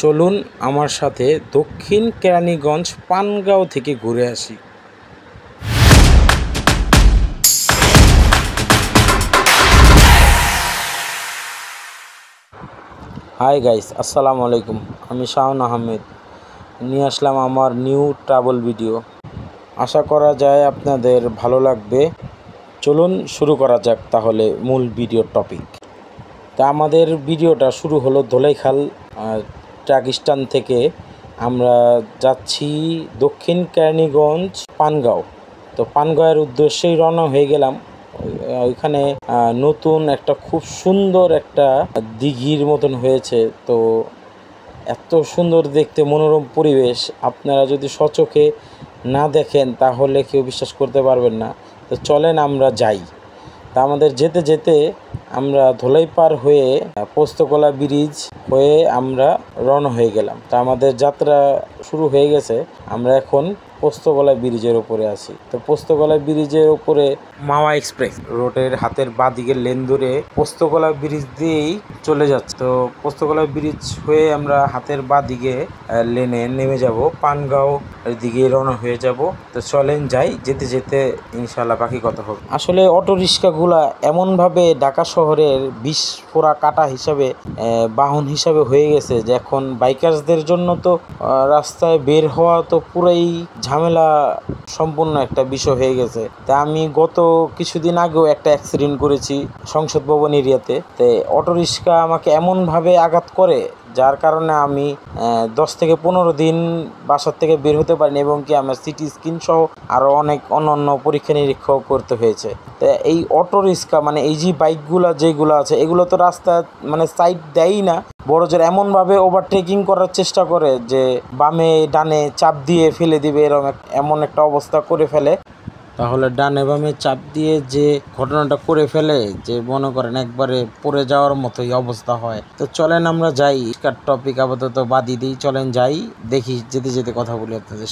চলুন আমার সাথে দক্ষিণ কেরানীগঞ্জ পানগাঁও থেকে ঘুরে আসি। হাই গাইস, আসসালামু আলাইকুম। আমি শাওন আহমেদ নিয়ে আসলাম আমার নিউ ট্রাভেল ভিডিও। আশা করা যায় আপনাদের ভালো লাগবে। চলুন শুরু করা যাক তাহলে মূল ভিডিওর টপিক। তা আমাদের ভিডিওটা শুরু হলো ধোলাইখাল ট্রাক স্ট্যান্ড থেকে। আমরা যাচ্ছি দক্ষিণ কেরানীগঞ্জ পানগাঁও। তো পানগাঁওয়ের উদ্দেশ্যেই রওনা হয়ে গেলাম। ওইখানে নতুন একটা খুব সুন্দর একটা দিঘির মতন হয়েছে। তো এত সুন্দর দেখতে মনোরম পরিবেশ, আপনারা যদি সচোখে না দেখেন তাহলে কেউ বিশ্বাস করতে পারবেন না। তো চলেন আমরা যাই। তা আমাদের যেতে যেতে আমরা ধোলাই পার হয়ে পোস্তকলা ব্রিজ হয়ে আমরা রওনা হয়ে গেলাম। তা আমাদের যাত্রা শুরু হয়ে গেছে। আমরা এখন পোস্তকলা ব্রিজের উপরে আছি। তো পোস্তকলা ব্রিজের উপরে মাওয়া এক্সপ্রেস রোডের হাতের বাঁ দিকের লেন ধরে পোস্তকলা ব্রিজ দিয়েই চলে যাচ্ছে। তো পোস্তকলা ব্রিজ হয়ে আমরা হাতের বাঁ দিকে লেনে নেমে যাব, পানগাঁও দিকে রওনা হয়ে যাব। তো চলেন যাই, যেতে যেতে ইনশাল্লাহ বাকি কথা হবে। আসলে অটো রিক্সাগুলা এমনভাবে ঢাকা শহরের বিস্ফোরা কাটা হিসাবে বাহন হিসাবে হয়ে গেছে যে এখন বাইকার্সদের জন্য তো রাস্তায় বের হওয়া তো পুরাই ঝামেলা সম্পূর্ণ একটা বিষয় হয়ে গেছে। তা আমি গত কিছুদিন আগেও একটা অ্যাক্সিডেন্ট করেছি সংসদ ভবন এরিয়াতে। তো অটো রিক্সা আমাকে এমনভাবে আঘাত করে যার কারণে আমি 10 থেকে 15 দিন বাসার থেকে বের হতে পারিনি, এবং কি আমার সিটি স্ক্যান সহ আরও অনেক অন্যান্য পরীক্ষা নিরীক্ষাও করতে হয়েছে। তো এই অটো রিক্সা মানে এই যে বাইকগুলো যেগুলো আছে এগুলো তো রাস্তা মানে সাইড দেয়ই না, বড় জোর এমনভাবে ওভারটেকিং করার চেষ্টা করে যে বামে ডানে চাপ দিয়ে ফেলে দিবে, এমন একটা অবস্থা করে ফেলে। তাহলে ডানে বামে চাপ দিয়ে যে ঘটনাটা করে ফেলে যে মনে করেন একবারে পড়ে যাওয়ার মতোই অবস্থা হয়। তো চলেন আমরা যাই, টপিক আপাতত বাদই দিই, চলেন যাই, দেখি যেতে যেতে কথা বলি আপনাদের।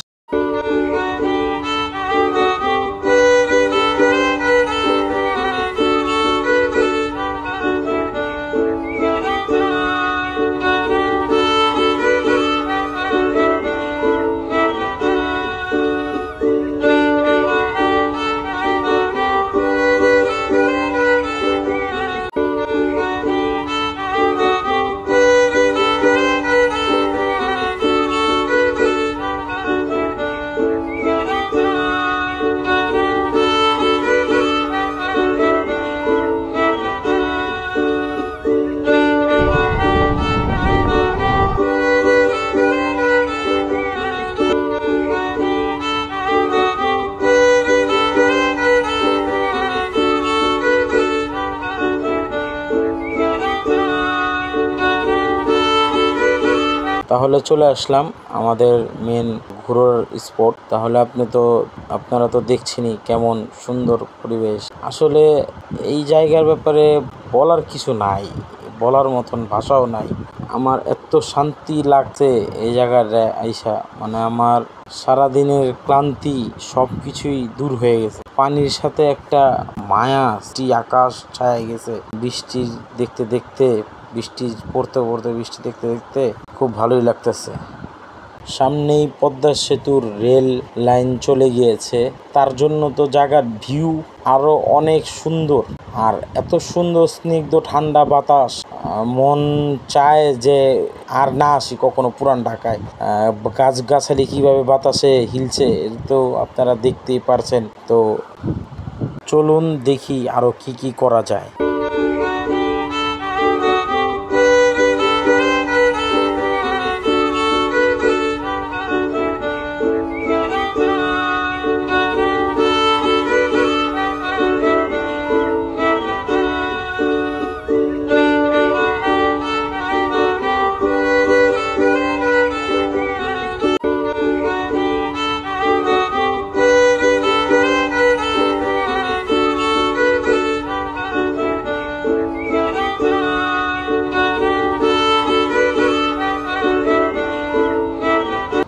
তাহলে চলে আসলাম আমাদের মেন ঘোরার স্পট। তাহলে আপনারা তো দেখছেনই কেমন সুন্দর পরিবেশ। আসলে এই জায়গার ব্যাপারে বলার কিছু নাই, বলার মতন ভাষাও নাই। আমার এত শান্তি লাগছে এই জায়গায় আইসা, মানে আমার সারাদিনের ক্লান্তি সব কিছুই দূর হয়ে গেছে। পানির সাথে একটা মায়া, আকাশ ছায়া গেছে বৃষ্টি দেখতে দেখতে, বৃষ্টি পড়তে পড়তে, বৃষ্টি দেখতে দেখতে খুব ভালোই লাগতেছে। সামনেই পদ্মা সেতুর রেল লাইন চলে গিয়েছে, তার জন্য তো জায়গার ভিউ আরো অনেক সুন্দর। আর এত সুন্দর স্নিগ্ধ ঠান্ডা বাতাস, মন চায় যে আর না আসি কখনো পুরান ঢাকায়। গাছগাছালি কিভাবে বাতাসে হিলছে তো আপনারা দেখতেই পারছেন। তো চলুন দেখি আরো কি কি করা যায়।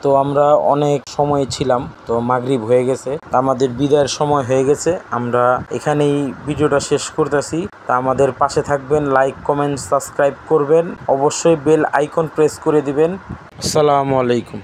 তো আমরা অনেক সময় ছিলাম, তো মাগরিব হয়ে গেছে, আমাদের বিদায়ের সময় হয়ে গেছে। আমরা এখানেই ভিডিওটা শেষ করতেছি। তা আমাদের পাশে থাকবেন, লাইক কমেন্ট সাবস্ক্রাইব করবেন, অবশ্যই বেল আইকন প্রেস করে দিবেন। আসসালামু আলাইকুম।